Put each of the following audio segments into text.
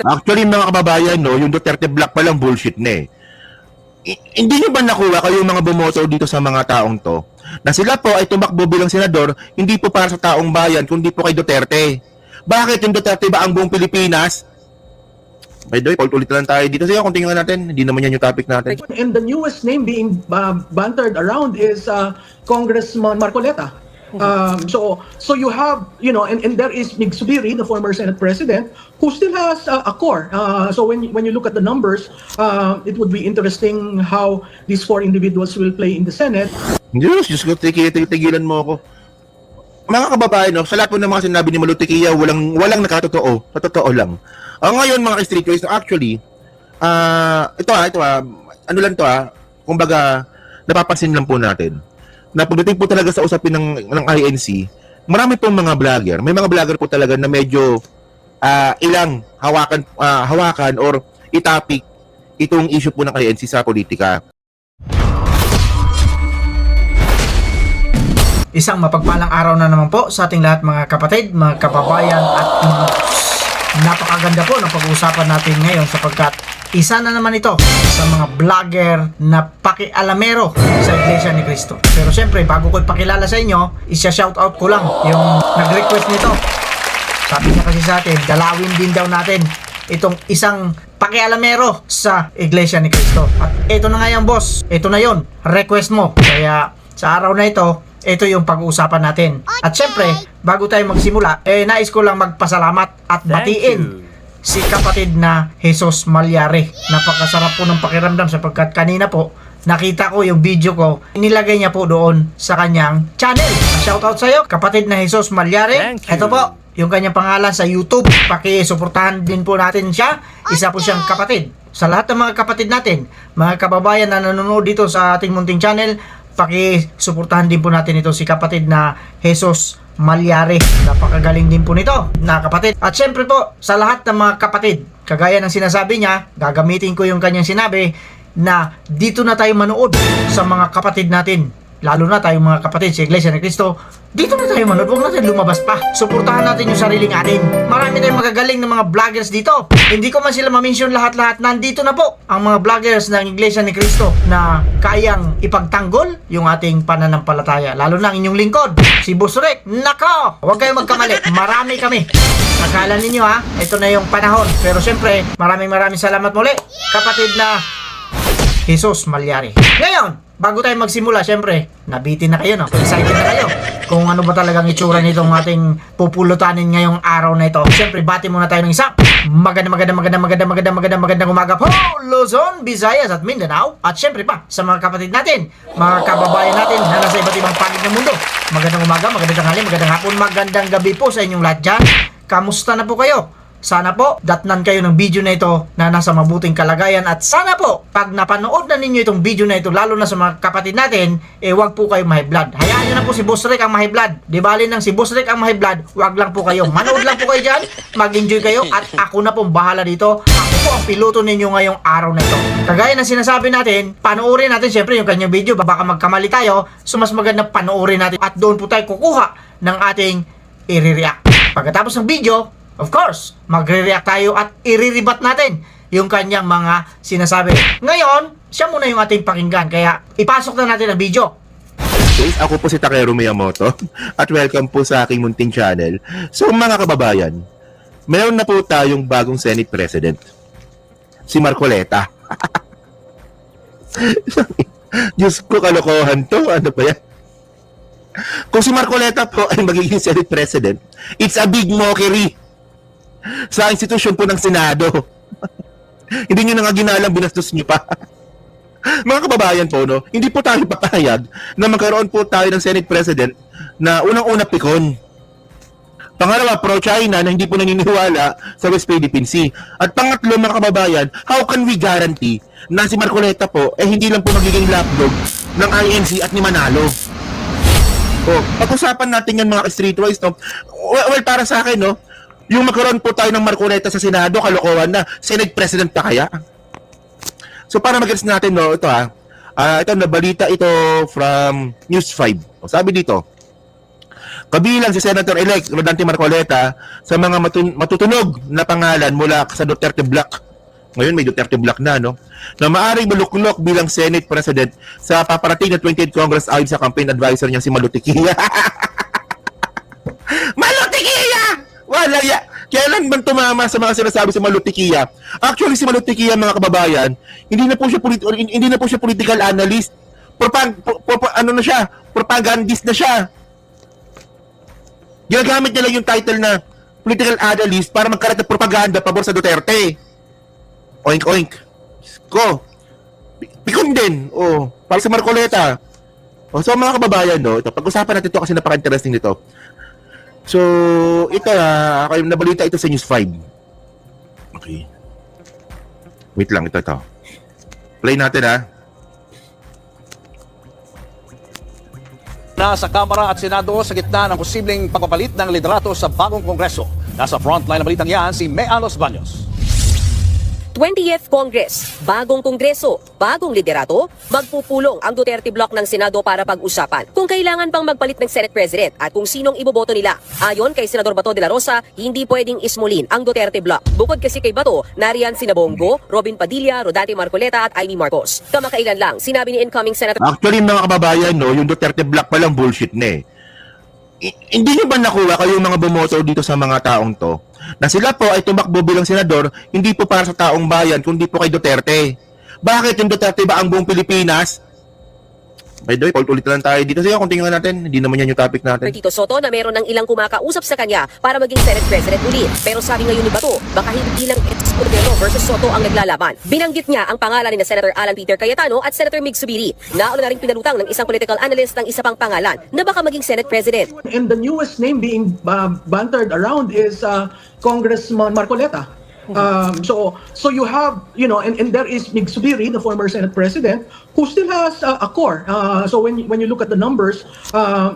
Actually, mga kababayan, no, yung Duterte Black pa lang bullshit na eh. Hindi nyo ba nakuha kayong mga bumoto dito sa mga taong to na sila po ay tumakbo bilang senador hindi po para sa taong bayan kundi po kay Duterte? Bakit yung Duterte ba ang buong Pilipinas? By the way, ulit lang tayo dito. Sige, kung tingnan natin, hindi naman yan yung topic natin. And the newest name being bantered around is Congressman Marcoleta. So you have, you know, and there is Mig Subiri, the former Senate President, who still has a core. So when you look at the numbers, it would be interesting how these four individuals will play in the Senate. Diyos ko, tigilan mo ako. Mga kababayan, no, sa lahat po ng mga sinabi ni Malutikia, walang nakatotoo. Sa totoo lang. Ngayon, mga street choice, actually, ito ano lang to kumbaga, napapansin lang po natin na pagdating po talaga sa usapin ng INC, marami pong mga vlogger. May mga vlogger po talaga na medyo ilang hawakan or itapik itong issue po ng INC sa politika. Isang mapagpalang araw na naman po sa ating lahat mga kapatid, mga kababayan at mga napakaganda po ng pag-uusapan natin ngayon sapagkat isa na naman ito sa mga vlogger na pakialamero sa Iglesia ni Cristo. Pero syempre, bago ko ipakilala sa inyo, isa-shoutout ko lang yung nag-request nito. Sabi niya kasi sa atin, dalawin din daw natin itong isang pakialamero sa Iglesia ni Cristo. At ito na nga yan, boss. Ito na yon, request mo. Kaya sa araw na ito yung pag-uusapan natin. At syempre, bago tayo magsimula, nais ko lang magpasalamat at batiin si kapatid na Jesus Malyari. Napakasarap po ng pakiramdam sapagkat kanina po, nakita ko yung video ko, nilagay niya po doon sa kanyang channel. Shoutout sa iyo, kapatid na Jesus Malyari. Ito po, yung kanyang pangalan sa YouTube. Paki-suportahan din po natin siya. Isa po siyang kapatid. Sa lahat ng mga kapatid natin, mga kababayan na nanonood dito sa ating munting channel, paki-suportahan din po natin ito si kapatid na Jesus Malyari. Napakagaling din po nito na kapatid. At syempre po, sa lahat ng mga kapatid, kagaya ng sinasabi niya, gagamitin ko yung kanyang sinabi na dito na tayo manood sa mga kapatid natin. Lalo na tayong mga kapatid sa Iglesia ni Cristo, dito na tayo manood, huwag natin lumabas pa. Suportahan natin yung sarili natin. Marami tayong magagaling ng mga vloggers dito. Hindi ko man sila ma-mention lahat-lahat. Nandito na po ang mga vloggers ng Iglesia ni Cristo na kayang ipagtanggol yung ating pananampalataya. Lalo na ang inyong lingkod, si Boss Rick. Nako! Huwag kayong magkamali. Marami kami. Akala ninyo ito na yung panahon. Pero syempre, maraming salamat muli, kapatid na Jesus Malyari. Ngayon, bago tayo magsimula, syempre, nabitin na kayo, no? Excited na kayo kung ano ba talagang itsura nitong ating pupulutanin ngayong araw na ito. Syempre, bati muna tayo ng isang magandang umaga po, Luzon, Visayas at Mindanao. At syempre pa, sa mga kapatid natin, mga kababayan natin na nasa iba't ibang panig ng mundo. Magandang umaga, magandang tanghali, magandang hapon, magandang gabi po sa inyong lahat dyan. Kamusta na po kayo? Sana po, datnan kayo ng video na ito na nasa mabuting kalagayan at sana po, pag napanood na ninyo itong video na ito, lalo na sa mga kapatid natin, wag po kayo ma-high blood. Hayaan nyo na po si Boss Rick ang ma-high blood. Di bali nang si Boss Rick ang ma-high blood, wag lang po kayo. Manood lang po kayo dyan, mag-enjoy kayo at ako na pong bahala dito. Ako po ang piloto ninyo ngayong araw na ito. Kagaya ng sinasabi natin, panoorin natin syempre yung kanyang video, baka magkamali tayo, so mas maganda panoorin natin at doon po tayo kukuha ng ating i-react. Pagkatapos ng video, of course, magre-react tayo at iriribat natin yung kanyang mga sinasabi. Ngayon, siya muna yung ating pakinggan, kaya ipasok na natin ang video. Guys, ako po si Takeru Miyamoto at welcome po sa aking munting channel. So mga kababayan, meron na po tayong bagong Senate President, si Marcoleta. Diyos ko, kalokohan to. Ano ba yan? Kung si Marcoleta po ay magiging Senate President, it's a big mockery sa institusyon po ng Senado. Hindi nyo na nga ginalang, binastos nyo pa. Mga kababayan po, no, hindi po tayo papayag na magkaroon po tayo ng Senate President na unang-una pikon. Pangalawa, pro-China na hindi po naniniwala sa West Philippine Sea. At pangatlo, mga kababayan, how can we guarantee na si Marcoleta po hindi lang po magiging lapdog ng INC at ni Manalo? Pag-usapan natin yan mga streetwise, no? Well, para sa akin, no, yung magkaroon po tayo ng Marcoleta sa Senado, kalokohan na, Senate President pa kaya? So para mag-gets natin, no, ito ito nabalita ito from News 5. Sabi dito, Kabilang si Senator-elect Rodante Marcoleta sa mga matutunog na pangalan mula sa Duterte Block. Ngayon may Duterte Block na, no? Na maaring maluklok bilang Senate President sa paparating na 28th Congress ayon sa campaign advisor niya si Malutikia. Malutikia! Wala ya. Kailan bang tumama sa mga sinasabi sa Malutikia? Actually, si Malutikia, mga kababayan, hindi na po siya political analyst. Ano na siya? Propagandist na siya. Ginagamit niya lang yung title na political analyst para magkaroon ng propaganda pabor sa Duterte. Oink, oink. Ko. Pikon din. Oh, para sa Marcoleta. Oh, so mga kababayan, no, ito, pag-usapan natin ito kasi napaka-interesting nito. So, ito ako yung nabalita ito sa News 5. Okay. Wait lang, ito. Play natin, ha. Na sa Kamara at Senado sa gitna ng posibleng pagpapalit ng liderato sa bagong Kongreso. Nasa frontline na balitang yan si May Alos Baños. 20th Congress, bagong kongreso, bagong liderato, magpupulong ang Duterte Block ng Senado para pag-usapan kung kailangan pang magpalit ng Senate President at kung sinong iboboto nila. Ayon kay Senador Bato de la Rosa, hindi pwedeng ismulin ang Duterte Block. Bukod kasi kay Bato, nariyan sina Bongo, Robin Padilla, Rodante Marcoleta at Amy Marcos. Kamakailan lang, sinabi ni incoming Senator Actually, mga kababayan, no, yung Duterte Block palang bullshit na eh. Hindi nyo ba nakuha kayong mga bumoto dito sa mga taong to? Na sila po ay tumakbo bilang senador, hindi po para sa taong bayan, kundi po kay Duterte. Bakit yung Duterte ba ang buong Pilipinas? By the way, ulit lang tayo dito. Sige, kung tingnan natin, hindi naman yan yung topic natin. Tito Soto na meron ng ilang kumakausap sa kanya para maging Senate President uli. Pero sabi ngayon ni Bato, baka hindi lang Escudero versus Soto ang naglalaban. Binanggit niya ang pangalan ni Senator Alan Peter Cayetano at Senator Mig Subiri. Nauna na rin pinalutang ng isang political analyst ng isa pang pangalan na baka maging Senate President. And the newest name being bantered around is Congressman Marcoleta. So you have, and there is Mig Subiri, the former Senate President, who still has a core. So when you look at the numbers,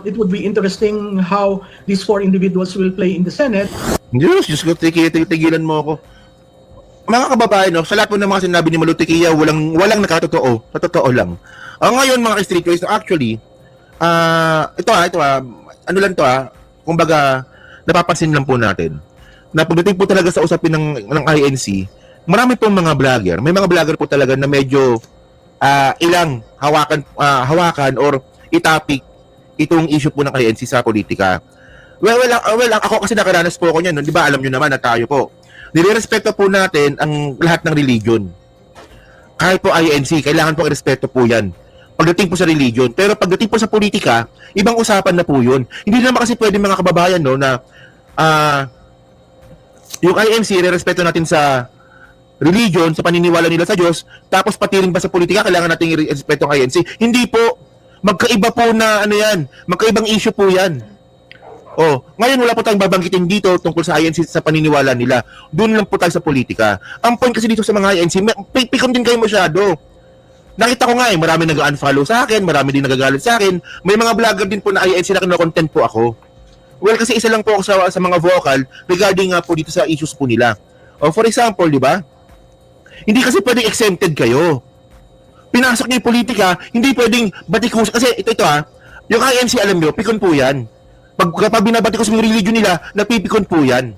it would be interesting how these four individuals will play in the Senate. Diyos ko, tigilan mo ako. Mga kababayan, no, sa lahat po ng mga sinabi ni Malutikia, walang nakatotoo. Sa totoo lang. Ngayon, mga streetways, actually, ano lang to, kumbaga, napapansin lang po natin na pagdating po talaga sa usapin ng INC, marami pong mga vlogger. May mga vlogger po talaga na medyo ilang hawakan or itapik itong issue po ng INC sa politika. Well, ako kasi nakaranas po ako niyan, no? Di ba alam nyo naman na tayo po. Nirerespeto po natin ang lahat ng religion. Kahit po INC, kailangan po irespeto po yan. Pagdating po sa religion. Pero pagdating po sa politika, ibang usapan na po yun. Hindi naman kasi pwede mga kababayan, no, na yung INC, irerespeto natin sa religion, sa paniniwala nila sa Diyos, tapos pati rin ba sa politika, kailangan natin irespeto ang INC. Hindi po. Magkaiba po na magkaibang issue po yan. Ngayon wala po tayong babanggitin dito tungkol sa INC sa paniniwala nila. Doon lang po tayo sa politika. Ang point kasi dito sa mga INC, pikon din kayo masyado. Nakita ko nga marami nag-unfollow sa akin, marami din nagagalit sa akin. May mga vlogger din po na INC na kino-content po ako. Well, kasi isa lang po ako sa mga vocal regarding nga po dito sa issues po nila. For example, di ba? Hindi kasi pwedeng exempted kayo. Pinasok niyo yung politika, hindi pwedeng batikos. Kasi ito yung INC, alam niyo, pikon po yan. Pag binabatikos yung religion nila, napipikon po yan.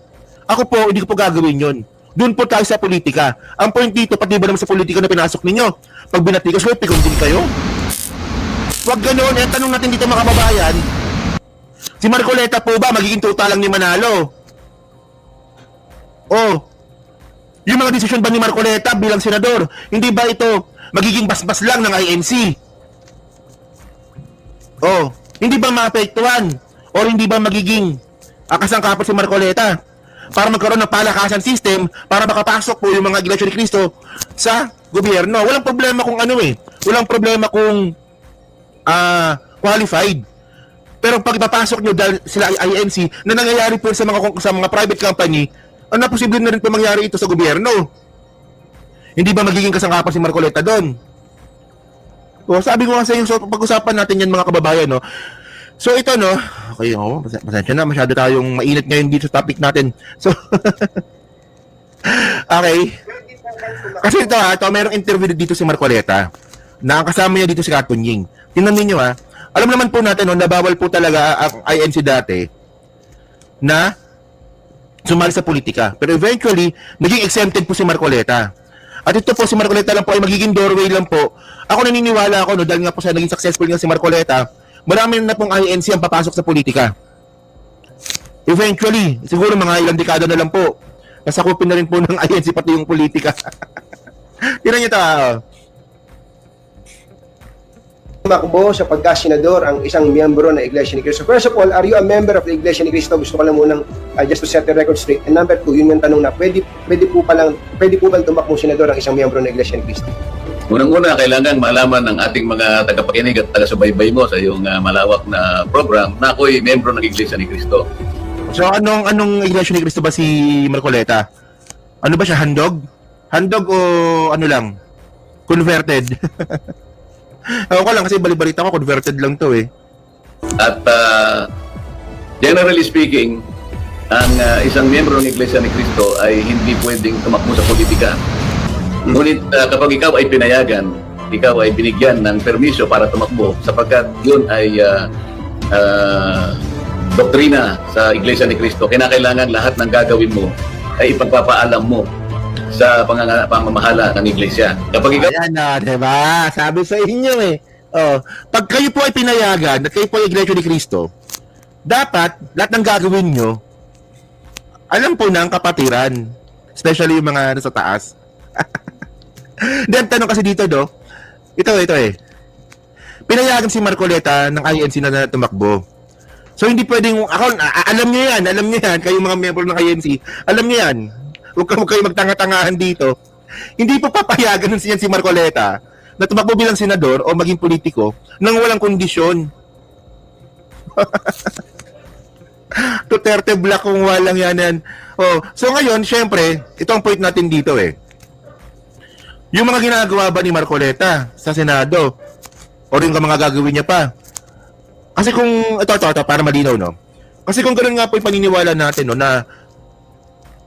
Ako po, hindi ko po gagawin yon. Doon po tayo sa politika. Ang point dito, pati ba naman sa politika na pinasok ninyo? Pag binatikos, pikon din kayo? Huwag ganoon. Tanong natin dito mga kababayan, si Marcoleta po ba magiging total lang ni Manalo? Yung mga desisyon ba ni Marcoleta bilang senador, hindi ba ito magiging basbas lang ng INC? Hindi ba maapektuhan? O hindi ba magiging kasangkapan si Marcoleta para magkaroon ng palakasan system para makapasok po yung mga Iglesia ni Cristo sa gobyerno? Walang problema kung walang problema kung qualified. Pero pag ipapasok nyo dahil sila ay INC na nangyayari po sa mga private company, na posible na rin po mangyari ito sa gobyerno. Hindi ba magiging kasangkapan si Marcoleta doon? Sabi ko nga sa inyo, so pag-usapan natin yan mga kababayan, no? So ito, no? Okay, pasensya na, masyado tayong mainit ngayon dito sa topic natin. So, okay. Kasi ito, mayroong interview dito si Marcoleta na ang kasama niya dito si Katunying. Tingnan ninyo, Alam naman po natin, no, na bawal po talaga ang INC dati na sumali sa politika. Pero eventually, naging exempted po si Marcoleta. At ito po, si Marcoleta lang po ay magiging doorway lang po. Ako naniniwala ako, no, dahil nga po siya naging successful nga si Marcoleta, marami na pong INC ang papasok sa politika. Eventually, siguro mga ilang dekada na lang po, nasakupin na rin po ng INC pati yung politika. Tira niyo ito. Tumakbo sa pagka-senador ang isang miyembro ng Iglesia ni Cristo. First of all, are you a member of the Iglesia ni Cristo? Gusto ko lang munang just to set the record straight. And number two, yun yung tanong na pwede po ba tumakbong senador ang isang miyembro ng Iglesia ni Cristo? Unang-una, kailangan malaman ng ating mga tagapakinig at taga-subaybay mo sa iyong malawak na program na ako'y membro ng Iglesia ni Cristo. So anong Iglesia ni Cristo ba si Marcoleta? Ano ba siya, handog? Handog o ano lang? Converted? Ako lang kasi balibalita ko, converted lang to eh. At generally speaking, ang isang miyembro ng Iglesia ni Cristo ay hindi pwedeng tumakbo sa politika. Ngunit kapag ikaw ay pinayagan, ikaw ay binigyan ng permiso para tumakbo sapagkat yun ay doktrina sa Iglesia ni Cristo, kinakailangan lahat ng gagawin mo ay ipagpapaalam mo sa pamamahala ng Iglesia. Kapag ikaw Ayan na, diba? Sabi sa inyo eh. Oh, pag kayo po ay pinayagan at kayo po ay Iglesia ni Cristo, dapat lahat ng gagawin nyo, alam po ng kapatiran. Especially yung mga nasa taas. Then, tanong kasi dito, ito eh. Pinayagan si Marcoleta ng INC na tumakbo. So, hindi pwedeng, alam nyo yan, kayong mga member ng INC, alam nyo yan. Huwag kayo magtanga-tangahan dito. Hindi po papayagan si Marcoleta na tumakbo bilang senador o maging politiko nang walang kondisyon. Duterte Black kung walang yan. Oh, so ngayon, syempre, ito ang point natin dito eh. Yung mga ginagawa ba ni Marcoleta sa Senado o rin mga gagawin niya pa. Kasi kung, ito, para malinaw, no? Kasi kung ganoon nga po yung paniniwala natin, no, na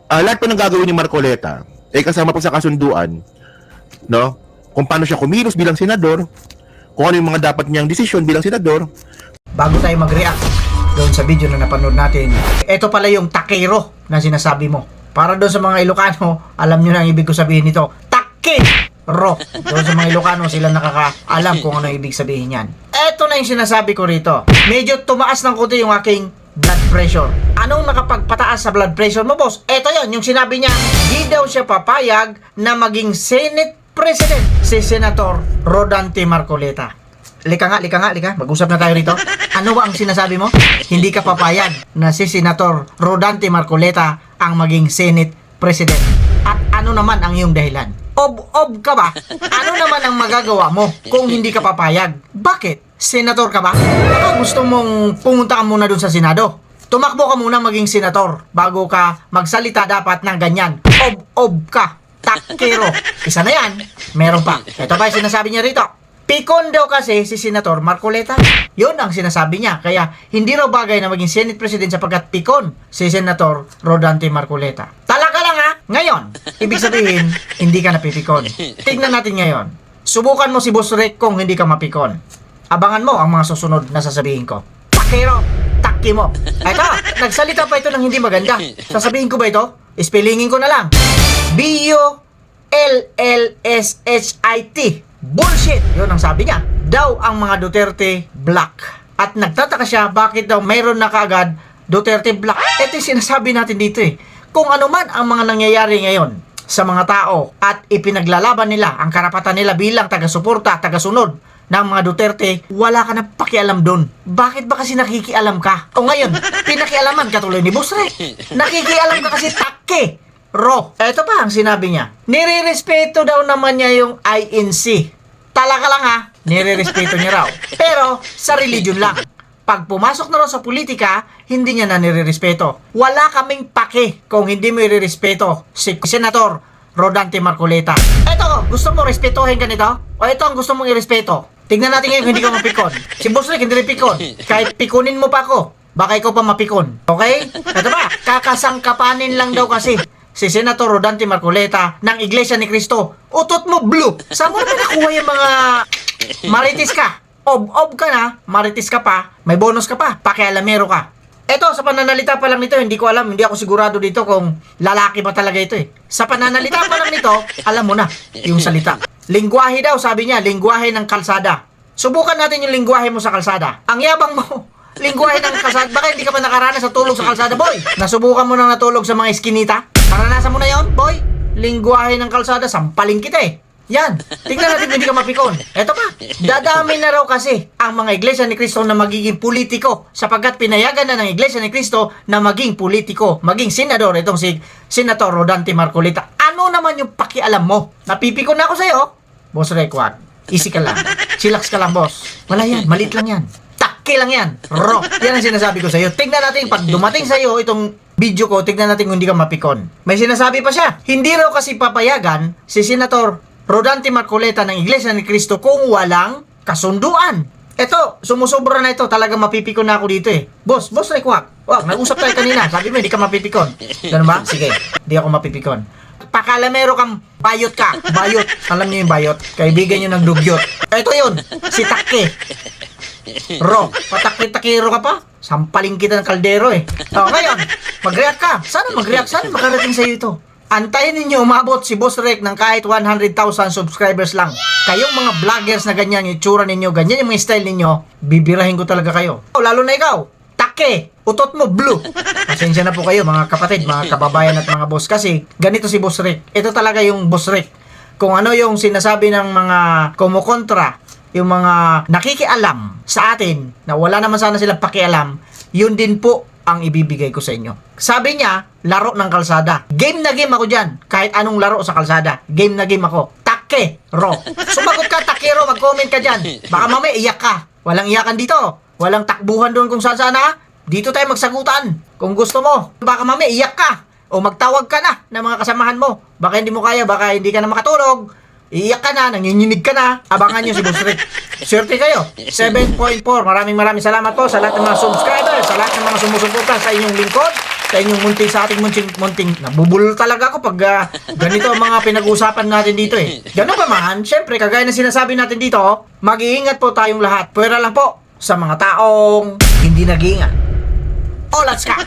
lahat po ng gagawin ni Marcoleta, kasama po sa kasunduan, no? Kung paano siya kumilos bilang senador, kung ano yung mga dapat niyang desisyon bilang senador. Bago tayo mag-react doon sa video na napanood natin, ito pala yung takero na sinasabi mo. Para doon sa mga Ilocano, alam nyo na ang ibig ko sabihin nito. Takero! Doon sa mga Ilocano, sila nakakaalam kung ano ibig sabihin yan. Ito na yung sinasabi ko rito. Medyo tumaas ng konti yung aking blood pressure. Anong nakapagpataas sa blood pressure mo, boss? Ito yon, yung sinabi niya, di daw siya papayag na maging Senate President si Senator Rodante Marcoleta. Lika nga. Mag-usap na tayo rito. Ano ba ang sinasabi mo? Hindi ka papayag na si Senator Rodante Marcoleta ang maging Senate President. At ano naman ang iyong dahilan? Ob ka ba? Ano naman ang magagawa mo kung hindi ka papayag? Bakit? Senator ka ba? Baka gusto mong pumunta ka muna dun sa Senado. Tumakbo ka muna maging senator bago ka magsalita dapat ng ganyan. Ob ka. Takero. Isa na yan. Meron pa. Ito ba yung sinasabi niya rito? Pikon daw kasi si Senator Marcoleta. Yun ang sinasabi niya. Kaya hindi raw bagay na maging Senate President sapagkat pikon si Senator Rodante Marcoleta. Talaga lang ha. Ngayon, ibig sabihin, hindi ka napipikon. Tignan natin ngayon. Subukan mo si Boss Rick kung hindi ka mapikon. Abangan mo ang mga susunod na sasabihin ko. Takero, takki mo. Ito, nagsalita pa ito ng hindi maganda. Sasabihin ko ba ito? Spellingin ko na lang. B-U-L-L-S-H-I-T. Bullshit! Yun ang sabi niya. Daw ang mga Duterte Black. At nagtataka siya bakit daw mayroon na kaagad Duterte Black. Ito yung sinasabi natin dito eh. Kung ano man ang mga nangyayari ngayon sa mga tao at ipinaglalaban nila ang karapatan nila bilang taga-suporta, taga-sunod ng mga Duterte, wala ka na pakialam doon. Bakit ba kasi nakikialam ka? O ngayon, pinakialaman ka tuloy ni Boss Rick. Nakikialam ka kasi takke. Ro. Ito pa ang sinabi niya. Nire-respeto daw naman niya yung INC. Talaga lang ha, nire-respeto niya raw. Pero sa religion lang. Pag pumasok na raw sa politika, hindi niya na nire-respeto. Wala kaming pake kung hindi mo i-respeto si Senator Rodante Marcoleta. Ito, gusto mo respetuhin ka nito? O ito ang gusto mong i-respeto? Tignan natin ngayon kung hindi ka mapikon. Si Boss Rick hindi rin pikon. Kahit pikunin mo pa ako, baka ikaw pa mapikon. Okay? Ito ba? Kakasangkapanin lang daw kasi si Senator Rodante Marcoleta ng Iglesia ni Cristo. Utot mo blue. Saan mo naman nakuha yung mga marites ka? Ob ka na, maritis ka pa, may bonus ka pa, pakialamero ka. Eto, sa pananalita pa lang nito, hindi ko alam, hindi ako sigurado dito kung lalaki ba talaga ito eh. Sa pananalita pa lang nito, alam mo na yung salita. Lingwahe daw, sabi niya, lingwahe ng kalsada. Subukan natin yung lingwahe mo sa kalsada. Ang yabang mo, lingwahe ng kalsada. Baka hindi ka pa nakaranas sa tulog sa kalsada, boy. Nasubukan mo nang natulog sa mga eskinita? Naranasan mo na yon, boy? Lingwahe ng kalsada, sampaling kita eh. Yan, tingnan natin kung hindi ka mapikon. Eto pa, dadami na raw kasi ang mga Iglesia ni Cristo na magiging politiko sapagkat pinayagan na ng Iglesia ni Cristo na maging politiko, maging senador, itong si Senator Rodante Marcolita. Ano naman yung pakialam mo? Napipikon na ako sa'yo. Boss Rekwag, easy ka lang. Chillax ka lang, boss. Wala yan, malit lang yan. Takki lang yan. Yan ang sinasabi ko sa'yo. Tingnan natin pag dumating sa'yo itong video ko, tingnan natin kung hindi ka mapikon. May sinasabi pa siya. Hindi raw kasi papayagan si Senator Rodante Marcolita ng Iglesia ni Cristo kung walang kasunduan. Eto, sumusobra na ito. Talagang mapipikon na ako dito eh. Boss Rekwak. Wag, nag-usap tayo kanina. Sabi mo, hindi ka mapipikon. Ganun ba? Sige, hindi ako mapipikon. Pakalamero kang bayot ka. Bayot. Alam niyo yung bayot? Kaibigan niyo ng dugyot. Eto yun, si Takke. Patakit-takiro ka pa? Sampaling kita ng kaldero eh. Ngayon, mag-react ka. Sana mag-react. Sana makarating sa'yo ito. Antayin ninyo umabot si Boss Rek ng kahit 100,000 subscribers lang. Kayong mga vloggers na ganyan, yung itsura ninyo, ganyan yung mga style ninyo, bibirahin ko talaga kayo. Lalo na ikaw, Takke, utot mo blue. Pasensya na po kayo mga kapatid, mga kababayan at mga boss. Kasi ganito si Boss Rek. Ito talaga yung Boss Rek. Kung ano yung sinasabi ng mga kumukontra, yung mga nakikialam sa atin, na wala naman sana silang pakialam, yun din po ang ibibigay ko sa inyo. Sabi niya, laro ng kalsada. Game na game ako dyan. Kahit anong laro sa kalsada. Game na game ako. Takke-ro. Sumagot ka, Takke-ro. Mag-comment ka dyan. Baka mamaya iyak ka. Walang iyakan dito. Walang takbuhan doon kung saan ha. Dito tayo magsagutan. Kung gusto mo. Baka mamaya iyak ka. O magtawag ka na ng mga kasamahan mo. Baka hindi mo kaya. Baka hindi ka na makatulog. Iiyak ka na, nanginginig ka na, abangan nyo si Boss Rick. Swerte kayo. 7.4. Maraming salamat po sa lahat ng mga subscribers, sa lahat ng mga sumusuporta sa inyong lingkod, sa inyong munting, sa ating munting. Nabubulol talaga ako pag ganito ang mga pinag-uusapan natin dito eh. Ganun pa man, syempre, kagaya na sinasabi natin dito, mag-iingat po tayong lahat. Pwera lang po sa mga taong hindi nag-iingat. O, let's go!